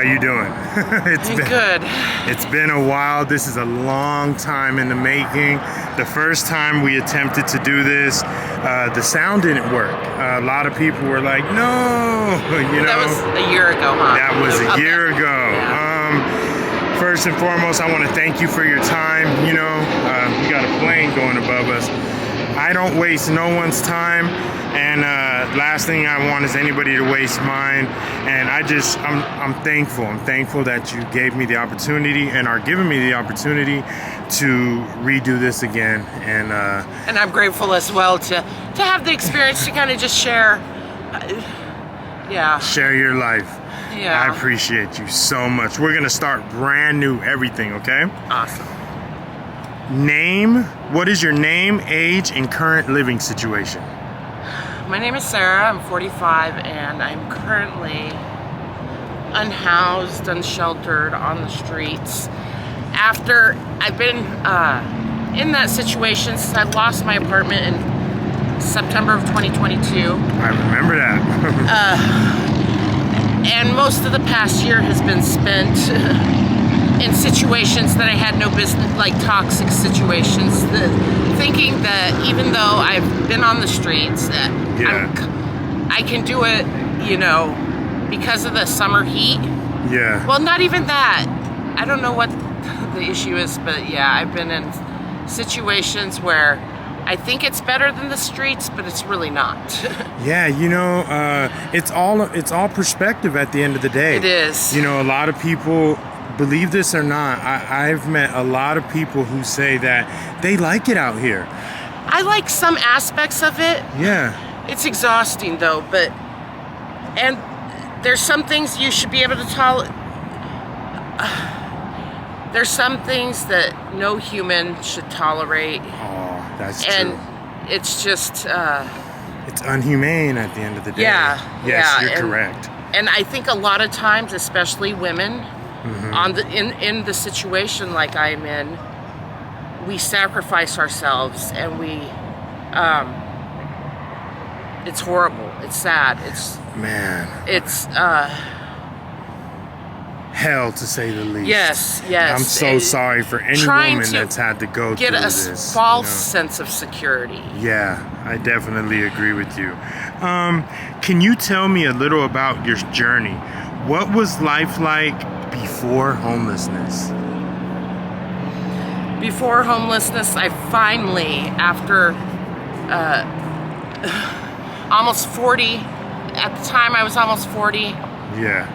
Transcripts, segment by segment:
How you doing? Good. It's been a while. This is a long time in the making. The first time we attempted to do this, the sound didn't work. A lot of people were like, no, you know. That was a year ago, huh? That was a year ago. Yeah. First and foremost, I want to thank you for your time. You know, we got a plane going above us. I don't waste no one's time, and last thing I want is anybody to waste mine. And I'm thankful. I'm thankful that you gave me the opportunity and are giving me the opportunity to redo this again. And I'm grateful as well to have the experience to kind of just share. Share your life. Yeah. I appreciate you so much. We're gonna start brand new everything, okay? Awesome. Name. What is your name, age, and current living situation? My name is Sarah. I'm 45, and I'm currently unhoused, unsheltered, on the streets. After I've been in that situation since I lost my apartment in September of 2022. I remember that. And most of the past year has been spent in situations that I had no business, like toxic situations, thinking that even though I've been on the streets, that I can do it, you know, because of the summer heat. Yeah. Well, not even that. I don't know what the issue is, but yeah, I've been in situations where I think it's better than the streets, but it's really not. Yeah, you know, it's all perspective at the end of the day. It is. You know, a lot of people, believe this or not, I've met a lot of people who say that they like it out here. I like some aspects of it. Yeah. It's exhausting though, and there's some things you should be able to tolerate. There's some things that no human should tolerate. Oh, that's and true. It's just it's inhumane at the end of the day. Yeah. Yes, you're correct. And I think a lot of times, especially women, in the situation like I'm in, we sacrifice ourselves, and we it's horrible. It's sad. It's hell, to say the least. Yes. I'm so sorry for any woman that's had to go through this. Get a false sense of security. Yeah, I definitely agree with you. Can you tell me a little about your journey? What was life like before homelessness? Before homelessness, I finally, after almost 40, at the time I was almost 40. Yeah.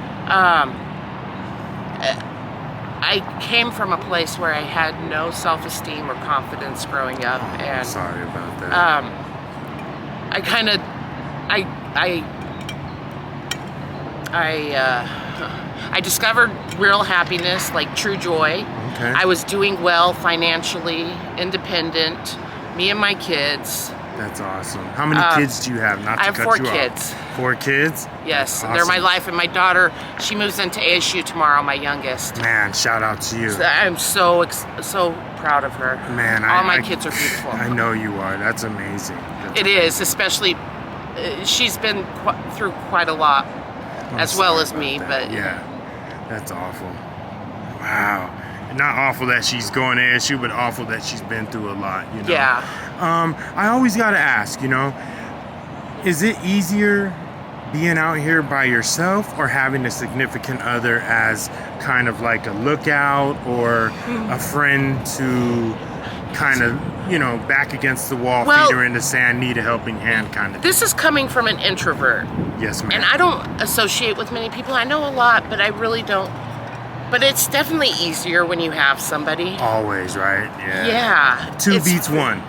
I came from a place where I had no self-esteem or confidence growing up, and sorry about that. I discovered real happiness, like true joy. Okay. I was doing well financially, independent, me and my kids. That's awesome. How many kids do you have? I have 4 kids. 4 kids? Yes, awesome. They're my life, and my daughter, she moves into ASU tomorrow, my youngest. Man, shout out to you. So I'm so proud of her. Man, all my kids are beautiful. I know you are. That's amazing. It is, especially she's been through quite a lot, as well as me. But yeah, that's awful. Wow. Not awful that she's going to ASU, but awful that she's been through a lot, you know? Yeah. I always got to ask, you know, is it easier being out here by yourself or having a significant other as kind of like a lookout or a friend to kind of, you know, back against the wall, feet are in the sand, need a helping hand kind of thing? This is coming from an introvert. Yes, ma'am. And I don't associate with many people. I know a lot, but I really don't. But it's definitely easier when you have somebody. Always, right? Yeah. Yeah. 2 beats 1.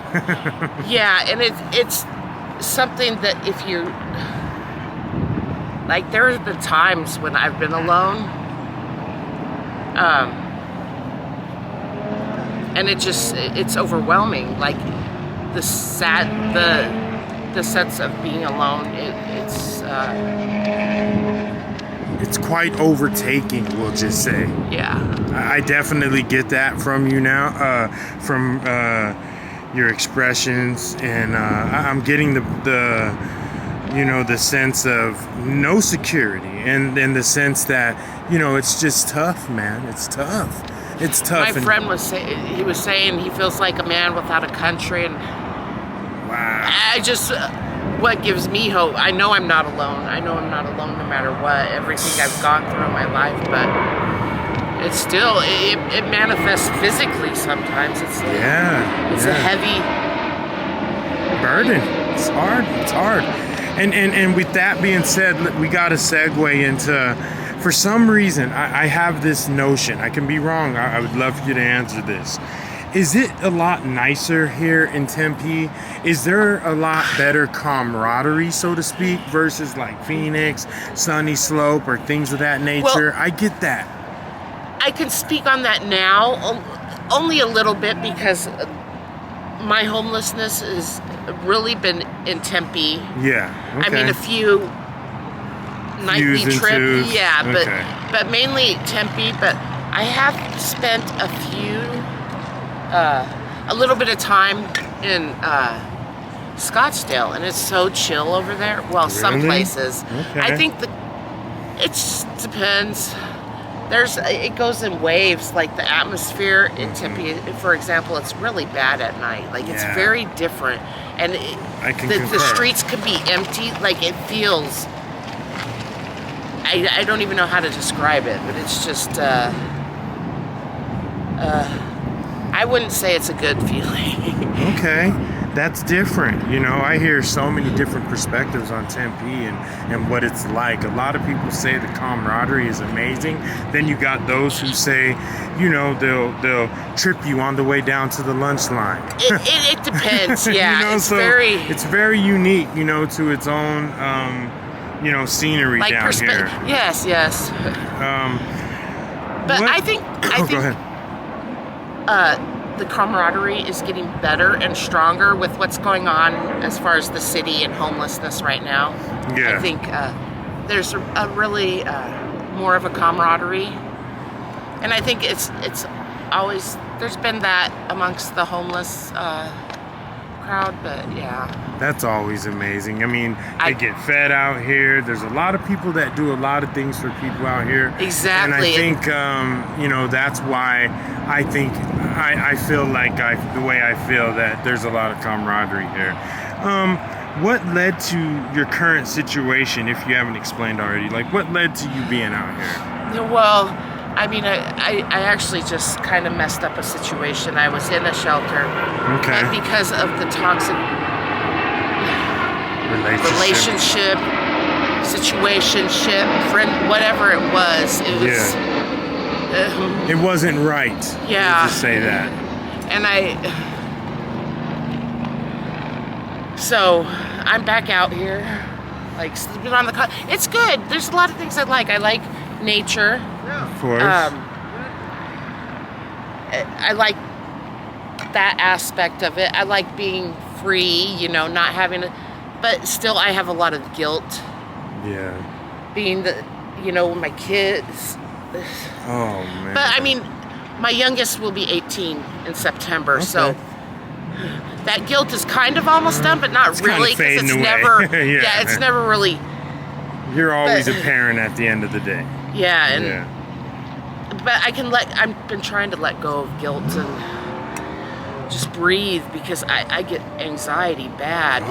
Yeah, and it's something that if you, like, there have been times when I've been alone, and it's overwhelming. Like the sense of being alone. It's quite overtaking, we'll just say. Yeah. I definitely get that from you now, from your expressions, and I'm getting the the sense of no security, and the sense that, it's just tough, man. It's tough. It's tough. My friend was saying he feels like a man without a country, and wow. What gives me hope, I know I'm not alone. I know I'm not alone no matter what, everything I've gone through in my life, but it's still, it manifests physically sometimes. It's a heavy burden. It's hard. And with that being said, we got to segue into, for some reason, I have this notion, I can be wrong, I would love for you to answer this. Is it a lot nicer here in Tempe? Is there a lot better camaraderie, so to speak, versus like Phoenix, Sunny Slope, or things of that nature? Well, I get that. I can speak on that now, only a little bit, because my homelessness has really been in Tempe. Yeah. Okay. I mean, a few nightly trips. Yeah, okay. but mainly Tempe. But I have spent a little bit of time in Scottsdale, and it's so chill over there. Well, some places. Okay. I think it just depends. It goes in waves. Like the atmosphere in Tempe, for example, it's really bad at night. Like it's very different, and the streets can be empty. Like it feels. I don't even know how to describe it, but it's just. I wouldn't say it's a good feeling. Okay, that's different. I hear so many different perspectives on Tempe and what it's like. A lot of people say the camaraderie is amazing. Then you got those who say, they'll trip you on the way down to the lunch line. It depends. Yeah, it's very unique. To its own, scenery like down here. Yes. But I think. Go ahead. The camaraderie is getting better and stronger with what's going on as far as the city and homelessness right now. Yeah. I think there's a really more of a camaraderie, and I think it's always there's been that amongst the homeless crowd, but yeah. That's always amazing. I mean, they get fed out here. There's a lot of people that do a lot of things for people out here. Exactly. And I think, that's why I think I feel like the way I feel that there's a lot of camaraderie here. What led to your current situation, if you haven't explained already? Like, what led to you being out here? Well, I mean, I actually just kind of messed up a situation. I was in a shelter. Okay. And because of the toxic relationship, situationship, friend, whatever it was, it wasn't right. Yeah. Let's just say that. And so I'm back out here, like sleeping on the couch. It's good. There's a lot of things I like. I like nature. Of course. I like that aspect of it. I like being free, not having to, but still I have a lot of guilt. Yeah. Being my kids. Oh, man. But I mean, my youngest will be 18 in September, so that guilt is kind of almost done, but not really, because it's never, it's never really. You're always a parent at the end of the day. Yeah, but I've been trying to let go of guilt and just breathe, because I get anxiety bad.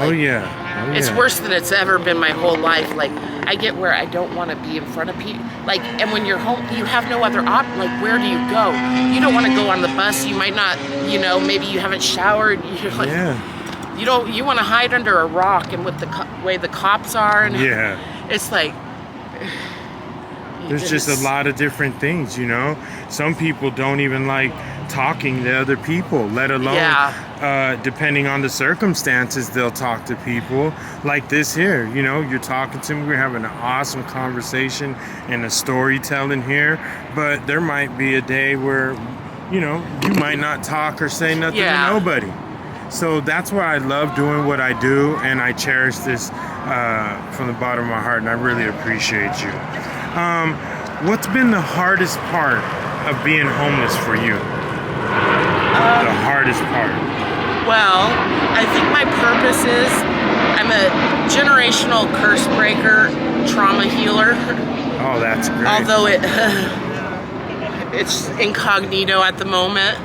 It's worse than it's ever been my whole life. Like, I get where I don't want to be in front of people. Like, and when you're home, you have no other option. Like, where do you go? You don't want to go on the bus. You might not, maybe you haven't showered. You're like, you want to hide under a rock, and with the way the cops are, and it's like, there's just a lot of different things, Some people don't even like talking to other people, let alone, depending on the circumstances, they'll talk to people like this here. You're talking to me, we're having an awesome conversation and a storytelling here, but there might be a day where, you might not talk or say nothing to nobody. So that's why I love doing what I do, and I cherish this from the bottom of my heart, and I really appreciate you. What's been the hardest part of being homeless for you? The hardest part? Well, I think my purpose is I'm a generational curse breaker, trauma healer. Oh, that's great. Although it's incognito at the moment.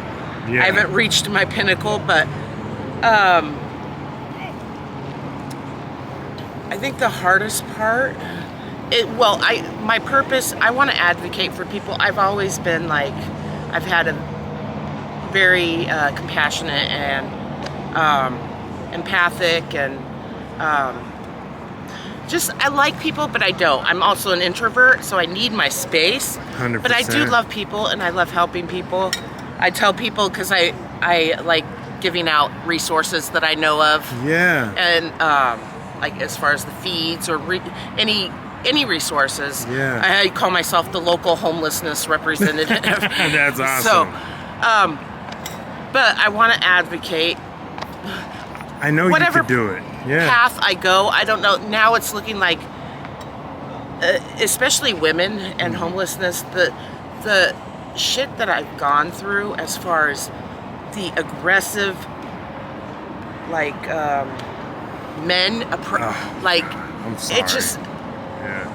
Yeah. I haven't reached my pinnacle, but I think the hardest part, my purpose, I want to advocate for people. I've always been like, I've had a very compassionate and empathic and I like people, but I don't. I'm also an introvert, so I need my space. 100%. But I do love people, and I love helping people. I tell people because I like giving out resources that I know of. Yeah. And like as far as the feeds or any resources. Yeah. I call myself the local homelessness representative. That's awesome. So, but I want to advocate. I know Whatever you could do it. Yeah. Path I go, I don't know. Now it's looking like, especially women and homelessness, the shit that I've gone through as far as the aggressive, like men, like I'm sorry. it just Yeah.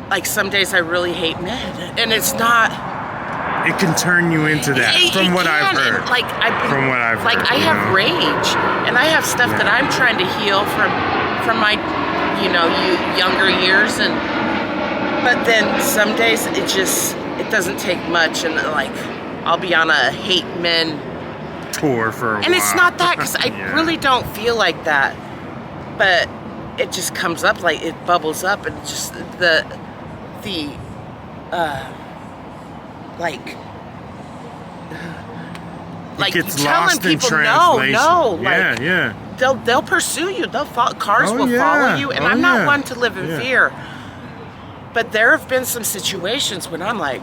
like some days I really hate men, and it's not. It can turn you into that, from what I've heard. And, like From what I've heard, I have rage, and I have stuff that I'm trying to heal from my, younger years, but then some days it doesn't take much, and like I'll be on a hate men tour for a while. and it's not that because I really don't feel like that, but it just comes up, like it bubbles up, and just like gets telling lost in people translation. like they'll pursue you. Cars will follow you, and I'm not one to live in fear. But there have been some situations when I'm like,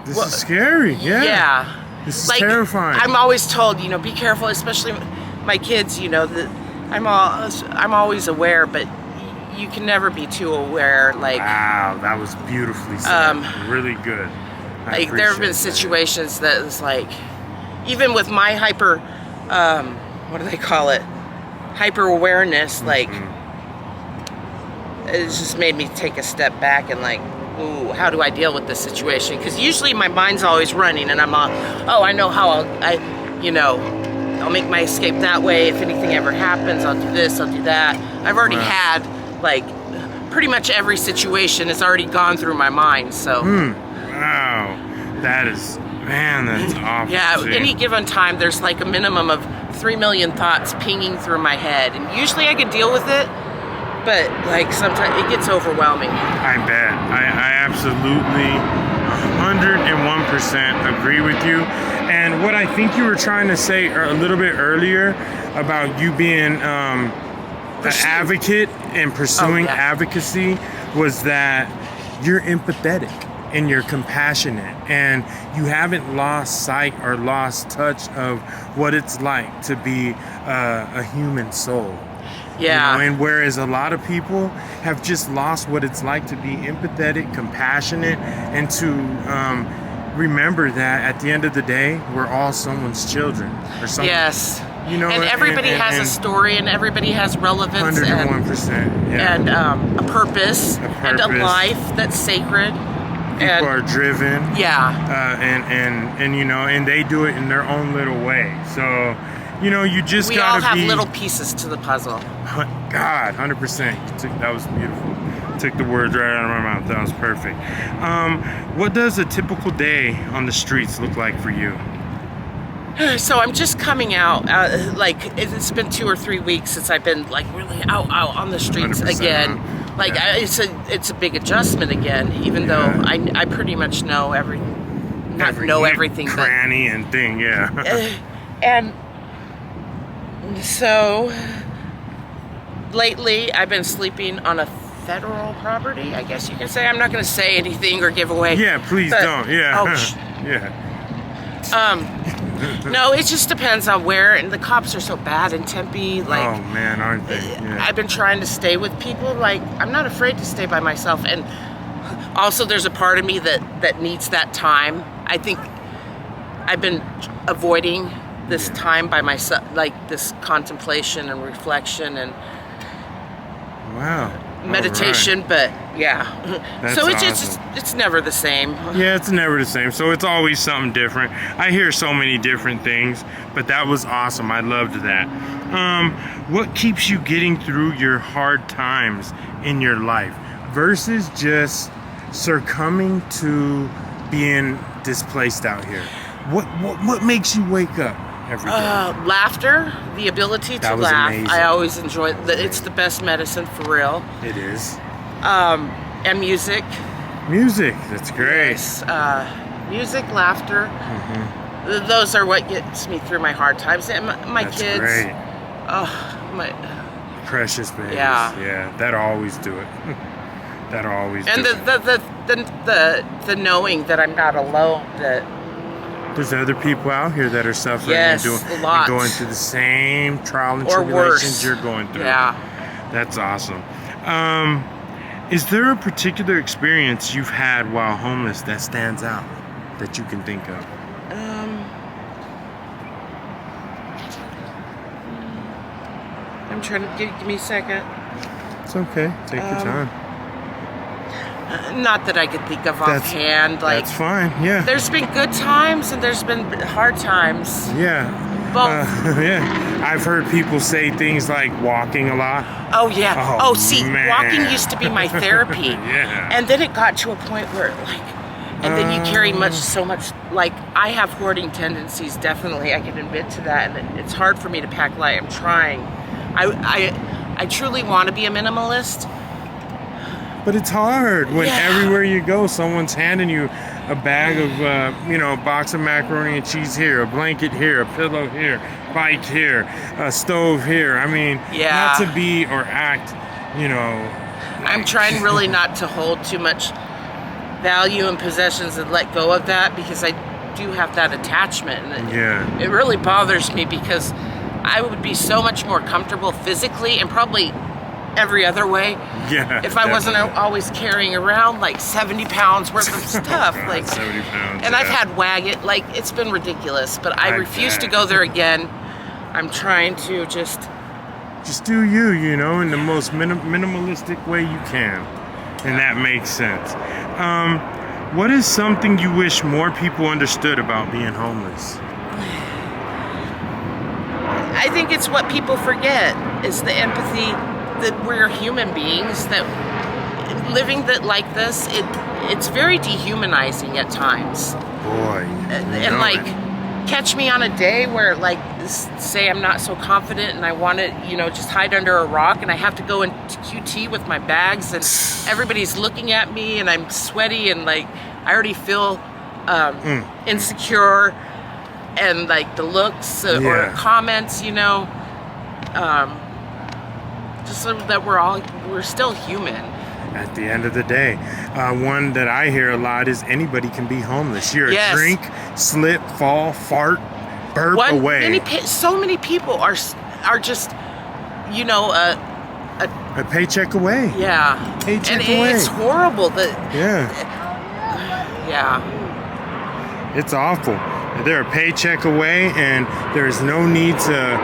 this is scary. Yeah. This is terrifying. I'm always told, be careful, especially my kids. That I'm always aware, but you can never be too aware. Like, wow, that was beautifully said. Really good. Like there have been situations that it's like, even with my hyper, what do they call it? Hyper awareness, like it's just made me take a step back and like, ooh, how do I deal with this situation? Because usually my mind's always running, and I'm all, oh, I know how I'll make my escape that way. If anything ever happens, I'll do this, I'll do that. I've already had like pretty much every situation has already gone through my mind. So. Wow, that's awesome. Yeah, at any given time, there's like a minimum of 3 million thoughts pinging through my head, and usually I can deal with it, but like sometimes it gets overwhelming. I bet. I absolutely 101% agree with you. And what I think you were trying to say a little bit earlier about you being an advocate and pursuing advocacy was that you're empathetic and you're compassionate, and you haven't lost sight or lost touch of what it's like to be a human soul. Yeah. And whereas a lot of people have just lost what it's like to be empathetic, compassionate, and to remember that at the end of the day, we're all someone's children or something. Yes. And everybody has a story, and everybody has relevance. 101%. Yeah. And a purpose, and a life that's sacred. People are driven. Yeah. And they do it in their own little way. So, you just we gotta all have be, little pieces to the puzzle. God, 100%. That was beautiful. Took the words right out of my mouth. That was perfect. What does a typical day on the streets look like for you? So I'm just coming out. Like it's been 2 or 3 weeks since I've been like really out on the streets again. Like it's a big adjustment again. Even though I pretty much know everything. Everything. Cranny and thing. Yeah. And so lately I've been sleeping on a federal property, I guess you can say. I'm not going to say anything or give away. Yeah, please don't. Yeah. No, it just depends on where, and the cops are so bad in Tempe. Like, oh man, aren't they? Yeah. I've been trying to stay with people. Like, I'm not afraid to stay by myself, and also there's a part of me that needs that time. I think I've been avoiding this time by myself, like this contemplation and reflection and Wow. meditation. All right. But yeah, That's so it's awesome. it's never the same. Yeah, it's never the same. So it's always something different. I hear so many different things, but that was awesome. I loved that. What keeps you getting through your hard times in your life versus just succumbing to being displaced out here? What makes you wake up every day? Laughter, the ability to That was laugh. amazing. I always enjoy that. It's the best medicine for real. It is. And music. Music, that's great. Yes, music, laughter. Those are what gets me through my hard times. And my That's kids. great. Oh, my. Precious babies. Yeah. Yeah, that'll always do it. That'll always And do it. the knowing that I'm not alone. That There's other people out here that are suffering Yes, and a lot. going through the same trial and or tribulations worse. you're going through. Yeah. That's awesome. Is there a particular experience you've had while homeless that stands out that you can think of? I'm trying to give me a second. It's okay. Take your time. Not that I could think of offhand. Like, That's fine. Yeah. there's been good times and there's been hard times. Yeah. Both. Yeah. I've heard people say things like walking a lot. Oh yeah. Oh, See, man. walking used to be my therapy. Yeah. And then it got to a point where and then you carry so much. Like, I have hoarding tendencies. Definitely, I can admit to that, and it's hard for me to pack light. I'm trying. I truly want to be a minimalist. But it's hard when Yeah. everywhere you go, someone's handing you a bag of, a box of macaroni and cheese here, a blanket here, a pillow here, bike here, a stove here. I mean, Yeah. not to be or act, I'm trying really not to hold too much value in possessions and let go of that, because I do have that attachment. And it really bothers me, because I would be so much more comfortable physically and probably every other way if I wasn't always carrying around like 70 pounds worth of stuff. Like 70 pounds. And I've had wagon, like, it's been ridiculous, but I refuse to bet. go there again. I'm trying to just do you, in the most minimalistic way you can. And that makes sense. What is something you wish more people understood about being homeless? I think it's what people forget is the empathy, that we're human beings, that living like this, it's very dehumanizing at times. Boy. And like, catch me on a day where, like, say I'm not so confident and I want to, just hide under a rock, and I have to go into QT with my bags and everybody's looking at me and I'm sweaty and, like, I already feel insecure, and, like, the looks or comments, just so that we're still human. At the end of the day, one that I hear a lot is anybody can be homeless. You're a drink, slip, fall, fart, burp away. So many people are just, a paycheck away. Yeah. Paycheck and away. It's horrible that. Yeah. It's awful. They're a paycheck away, and there's no need to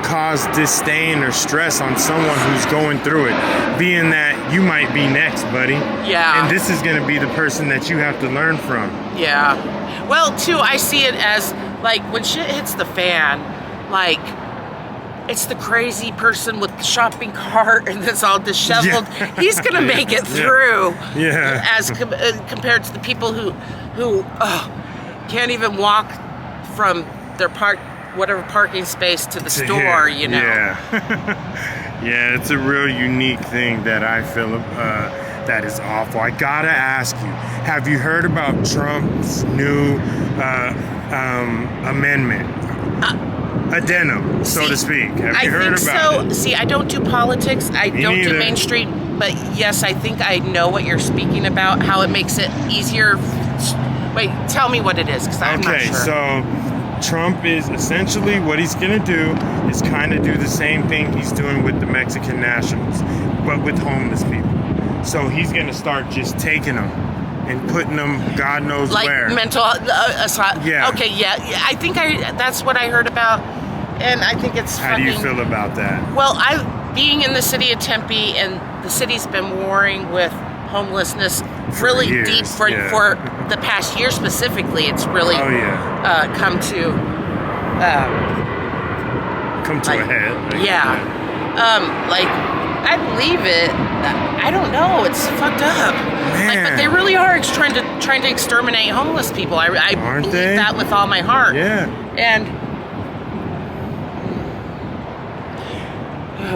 cause disdain or stress on someone who's going through it, being that you might be next, buddy. Yeah. And this is going to be the person that you have to learn from. Yeah. Well, too, I see it as, like, when shit hits the fan, like, it's the crazy person with the shopping cart and that's all disheveled. Yeah. He's gonna make it through. Yeah. As compared to the people who can't even walk from their whatever parking space to the store. Yeah. Yeah, it's a real unique thing that I feel that is awful. I gotta ask you, have you heard about Trump's new amendment? Addendum, so to speak. Have you heard about it? See, I don't do politics. I don't do mainstream. But yes, I think I know what you're speaking about, how it makes it easier. Wait, tell me what it is, because I'm not sure. So Trump is essentially, what he's going to do is kind of do the same thing he's doing with the Mexican nationals, but with homeless people. So he's going to start just taking them and putting them God knows like where. mental asylum. Yeah. Okay, yeah. I think that's what I heard about, and I think it's How do you feel about that? Well, being in the city of Tempe, and the city's been warring with homelessness really years, deep for the past year specifically. It's really come to a head. Like I believe it. I don't know. It's fucked up. Man. But they really are trying to exterminate homeless people. I believe that with all my heart. Yeah. And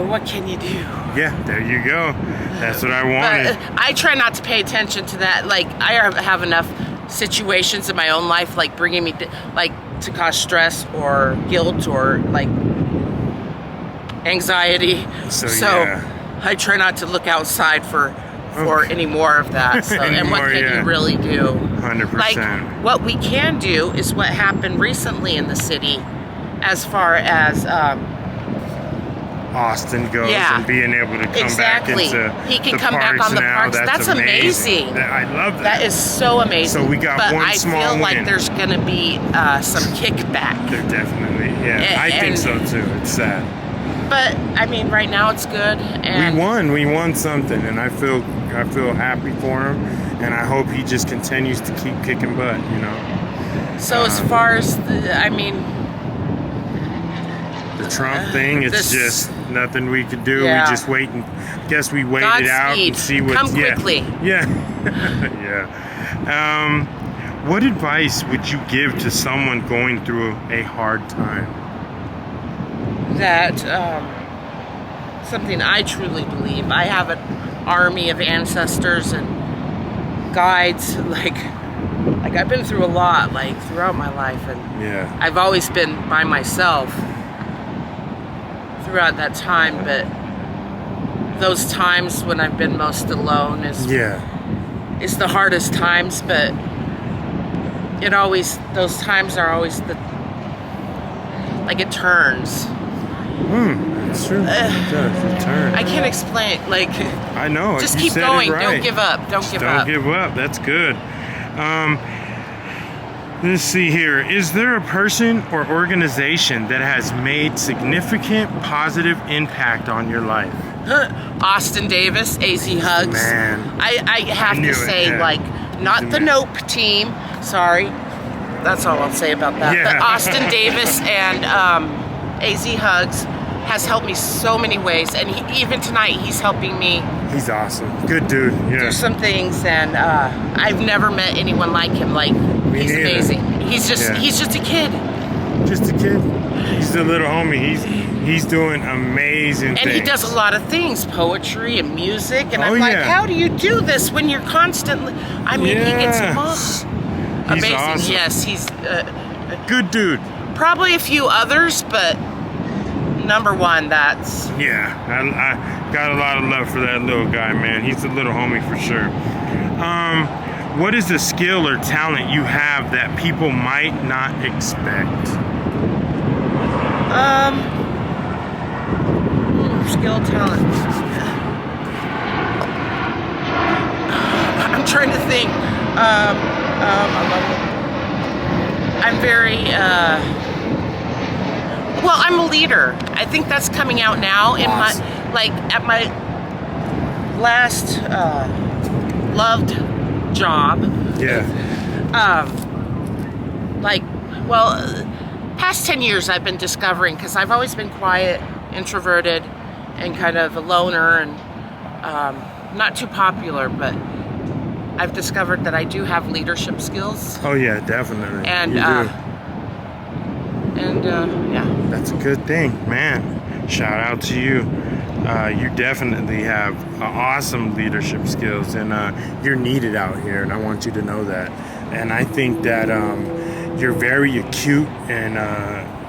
what can you do? Yeah, there you go. That's what I wanted. But I try not to pay attention to that. Like, I have enough situations in my own life, like, bringing me to cause stress or guilt or, like, anxiety. So I try not to look outside for any more of that. So, and what can you really do? 100%. Like, what we can do is what happened recently in the city as far as... Austin goes and being able to come back into he can come back on the parks. That's amazing. I love that. That is so amazing. So we got one small win. I feel like there's going to be some kickback. There definitely, I think so too. It's sad. But I mean, right now it's good. And we won something, and I feel happy for him, and I hope he just continues to keep kicking butt. You know. So as far as the Trump thing, it's just nothing we could do. Yeah. We just wait and guess we wait it out and see what. Come quickly. Yeah. What advice would you give to someone going through a hard time? That something I truly believe. I have an army of ancestors and guides. Like I've been through a lot, like throughout my life, and I've always been by myself throughout that time, but those times when I've been most alone is the hardest times, but those times are always it turns. It's true. It turns. I can't explain it. Like, I know. Just keep going. Don't give up. Don't give up. Don't give up. That's good. Let's see here. Is there a person or organization that has made significant positive impact on your life? Austin Davis, AZ Hugs. Man. I have to say, not the Nope team. Sorry. That's all I'll say about that. Yeah. But Austin Davis and AZ Hugs has helped me so many ways. And even tonight, he's helping me. He's awesome. Good dude. Do some things. And I've never met anyone like him. He's amazing. He's just a kid. Just a kid. He's a little homie. He's doing amazing things. And he does a lot of things, poetry and music. And I'm like, how do you do this when you're constantly... I mean, he gets amazing. Awesome. Yes, he's... good dude. Probably a few others, but number one, that's... Yeah, I got a lot of love for that little guy, man. He's a little homie for sure. What is a skill or talent you have that people might not expect? Skill, talent. I'm trying to think. I'm very, well, I'm a leader. I think that's coming out now in at my last loved job. Past 10 years I've been discovering, because I've always been quiet, introverted, and kind of a loner, and not too popular, but I've discovered that I do have leadership skills. Oh yeah, definitely. And that's a good thing, man. Shout out to you. You definitely have awesome leadership skills, and you're needed out here, and I want you to know that. And I think that you're very acute, and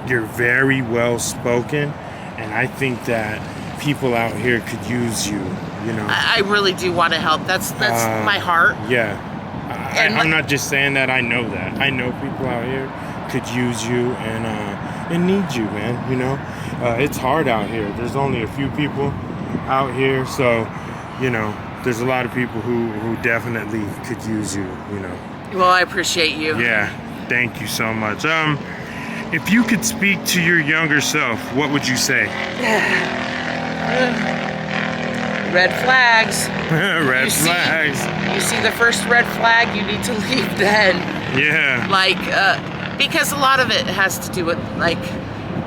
you're very well spoken, and I think that people out here could use you. You know, I really do want to help. That's my heart. Yeah, I'm not just saying that. I know that. I know people out here could use you and need you, man. You know, it's hard out here. There's only a few people out here, so there's a lot of people who definitely could use you, you know. Well, I appreciate you. Yeah, thank you so much. If you could speak to your younger self, what would you say? Red flags. Red flags. You see the first red flag, you need to leave then. Yeah. Like, because a lot of it has to do with, like,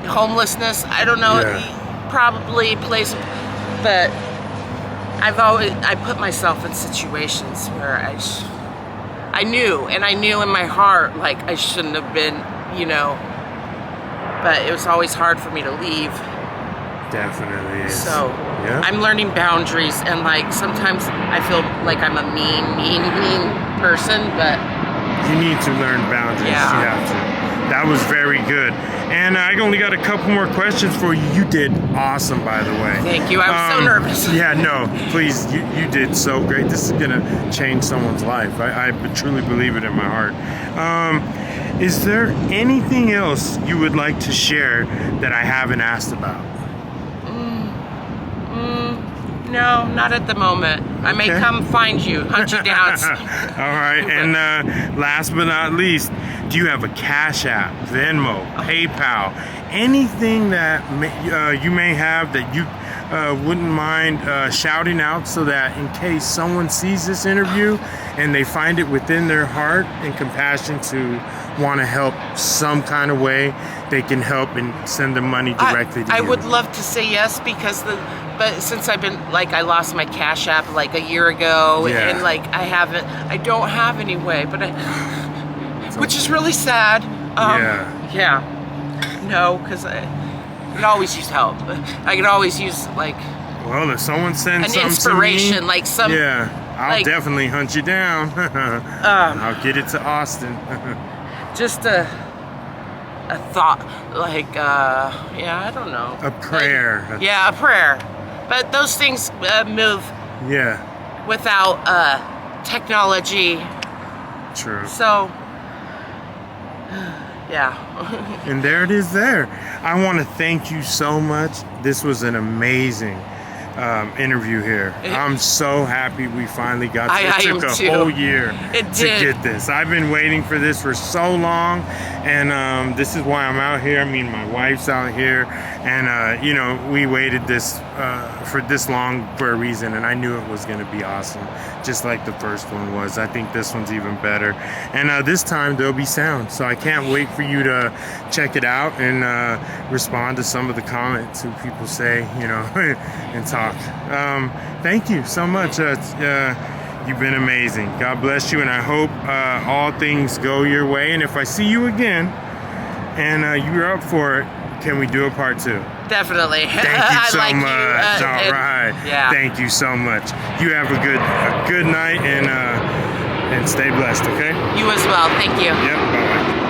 homelessness. I don't know, Yeah. it probably plays, but I put myself in situations where I knew in my heart, like, I shouldn't have been, you know, but it was always hard for me to leave. Definitely is. So yeah. I'm learning boundaries, and like sometimes I feel like I'm a mean person, but you need to learn boundaries. Yeah. You have to. That was very good. And I only got a couple more questions for you. You did awesome, by the way. Thank you. I was so nervous. Yeah, no, please, you did so great. This is gonna change someone's life. I truly believe it in my heart. Is there anything else you would like to share that I haven't asked about? No, not at the moment. I may come find you, hunt you down. All right, and last but not least, do you have a Cash App, Venmo, PayPal, anything that you may have that you wouldn't mind shouting out, so that in case someone sees this interview and they find it within their heart and compassion to want to help some kind of way, they can help and send the money directly to you? I would love to say yes, because but since I've been, like, I lost my Cash App like a year ago, Yeah. and like I don't have any way, but which is really sad. Yeah. No, because I could always use help. I could always use, like, well, if someone sends an something inspiration, to me, like some. yeah, I'll like, definitely hunt you down. I'll get it to Austin. Just a thought, like, yeah, I don't know. A prayer. Yeah, a prayer. But those things move Yeah, without technology. true. So, yeah. And there it is there. I want to thank you so much. This was an amazing interview here. I'm so happy we finally got this. I It am took a too. whole year It to did. get this. I've been waiting for this for so long, and this is why I'm out here. I mean, my wife's out here, and you know, we waited this for this long for a reason, and I knew it was going to be awesome, just like the first one was. I think this one's even better, and this time there'll be sound, so I can't wait for you to check it out and respond to some of the comments who people say, you know, and talk. Thank you so much. You've been amazing. God bless you, and I hope all things go your way. And if I see you again and you're up for it, can we do a part 2? Definitely. Thank you so like much. You, All right. Yeah. Thank you so much. You have a good night, and stay blessed. Okay. You as well. Thank you. Yep. Bye.